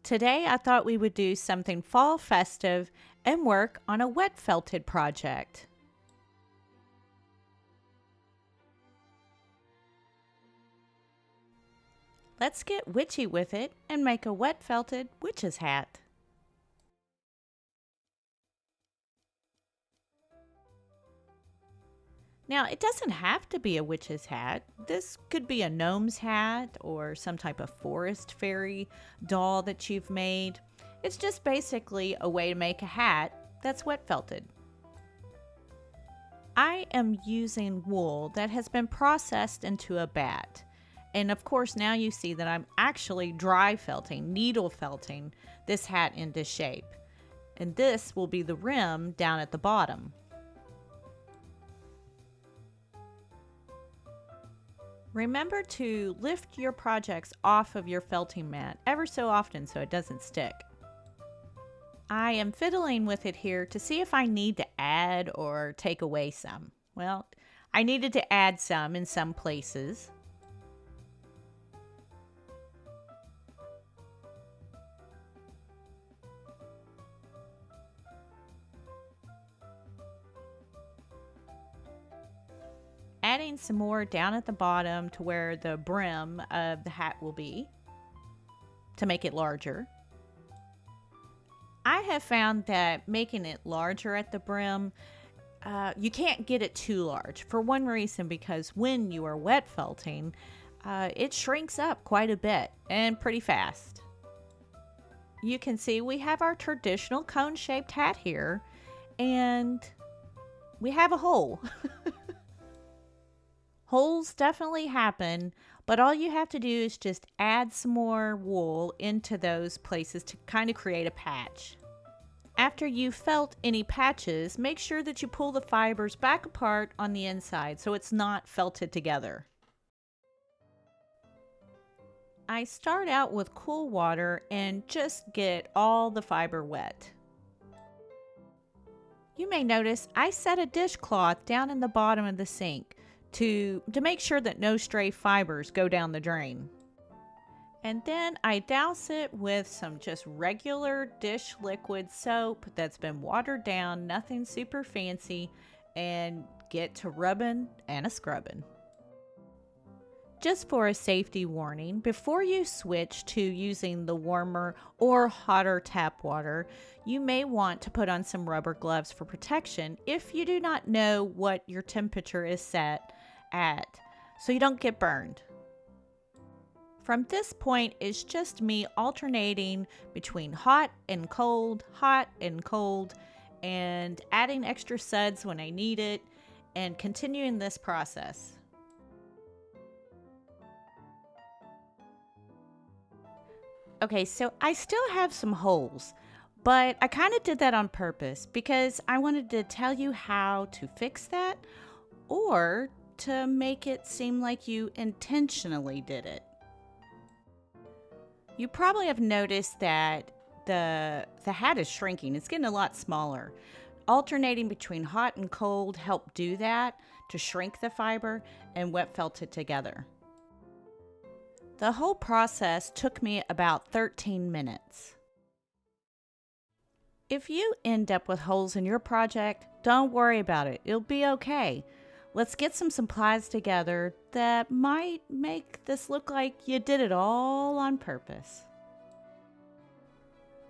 Today I thought we would do something fall festive and work on a wet felted project. Let's get witchy with it and make a wet felted witch's hat. Now, it doesn't have to be a witch's hat. This could be a gnome's hat or some type of forest fairy doll that you've made. It's just basically a way to make a hat that's wet felted. I am using wool that has been processed into a bat. And of course, now you see that I'm actually dry felting, needle felting this hat into shape. And this will be the rim down at the bottom. Remember to lift your projects off of your felting mat ever so often so it doesn't stick. I am fiddling with it here to see if I need to add or take away some. Well, I needed to add some in some places. Adding some more down at the bottom to where the brim of the hat will be to make it larger. I have found that making it larger at the brim, you can't get it too large for one reason, because when you are wet felting, it shrinks up quite a bit and pretty fast. You can see we have our traditional cone-shaped hat here, and we have a hole. Holes definitely happen, but all you have to do is just add some more wool into those places to kind of create a patch. After you've felt any patches, make sure that you pull the fibers back apart on the inside so it's not felted together. I start out with cool water and just get all the fiber wet. You may notice I set a dishcloth down in the bottom of the sink to make sure that no stray fibers go down the drain. And then I douse it with some just regular dish liquid soap that's been watered down, nothing super fancy, and get to rubbing and a scrubbing. Just for a safety warning, before you switch to using the warmer or hotter tap water, you may want to put on some rubber gloves for protection if you do not know what your temperature is set at, so you don't get burned. From this point, it's just me alternating between hot and cold, and adding extra suds when I need it, and continuing this process. Okay, so I still have some holes, but I kind of did that on purpose because I wanted to tell you how to fix that, or to make it seem like you intentionally did it. You probably have noticed that the hat is shrinking. It's getting a lot smaller. Alternating between hot and cold helped do that to shrink the fiber and wet felt it together. The whole process took me about 13 minutes. If you end up with holes in your project, don't worry about it. It'll be okay. Let's get some supplies together that might make this look like you did it all on purpose.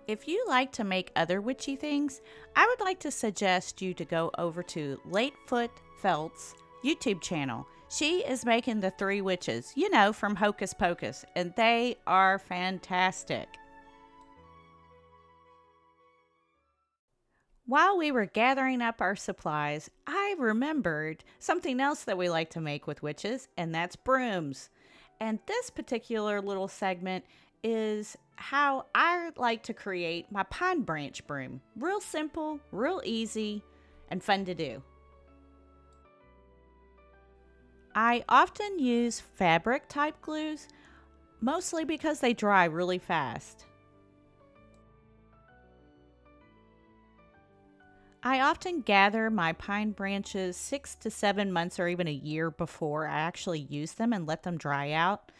If you like to make other witchy things, I would like to suggest you to go over to Latefoot Felt's YouTube channel. She is making the 3 witches, you know, from Hocus Pocus, and they are fantastic. While we were gathering up our supplies, I remembered something else that we like to make with witches, and that's brooms. And this particular little segment is how I like to create my pine branch broom. Real simple, real easy, and fun to do. I often use fabric type glues, mostly because they dry really fast. I often gather my pine branches 6 to 7 months or even a year before I actually use them and let them dry out.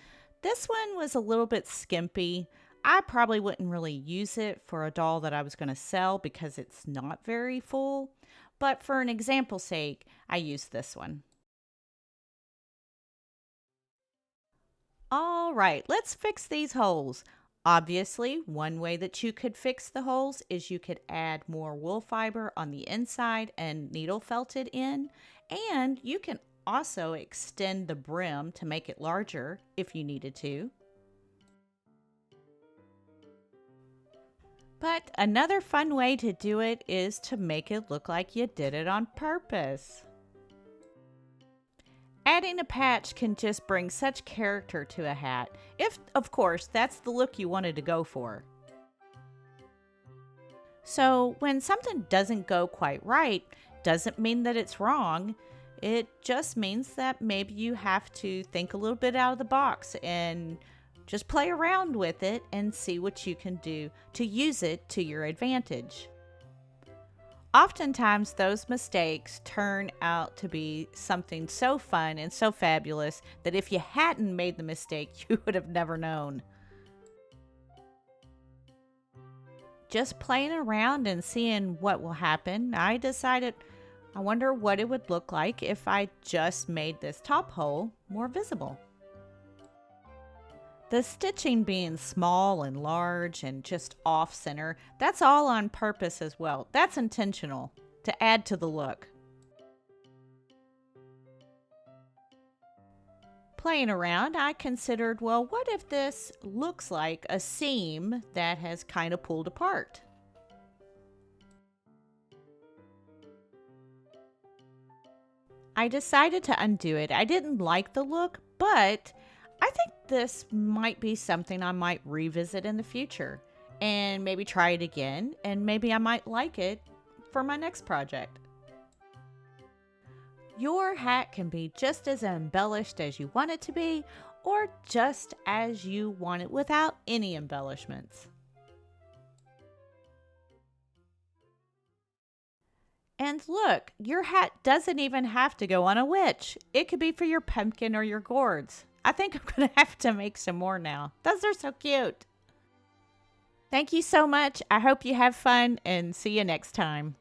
This one was a little bit skimpy. I probably wouldn't really use it for a doll that I was going to sell because it's not very full. But for an example's sake, I used this one. All right, let's fix these holes. Obviously, one way that you could fix the holes is you could add more wool fiber on the inside and needle felt it in. And you can also extend the brim to make it larger if you needed to. But another fun way to do it is to make it look like you did it on purpose. Adding a patch can just bring such character to a hat, if, of course, that's the look you wanted to go for. So, when something doesn't go quite right, doesn't mean that it's wrong. It just means that maybe you have to think a little bit out of the box and just play around with it and see what you can do to use it to your advantage. Oftentimes, those mistakes turn out to be something so fun and so fabulous that if you hadn't made the mistake, you would have never known. Just playing around and seeing what will happen, I decided I wonder what it would look like if I just made this top hole more visible. The stitching being small and large and just off center, that's all on purpose as well. That's intentional to add to the look. Playing around, I considered, well, what if this looks like a seam that has kind of pulled apart? I decided to undo it. I didn't like the look, but I think this might be something I might revisit in the future and maybe try it again, and maybe I might like it for my next project. Your hat can be just as embellished as you want it to be, or just as you want it without any embellishments. And look, your hat doesn't even have to go on a witch. It could be for your pumpkin or your gourds. I think I'm going to have to make some more now. Those are so cute. Thank you so much. I hope you have fun and see you next time.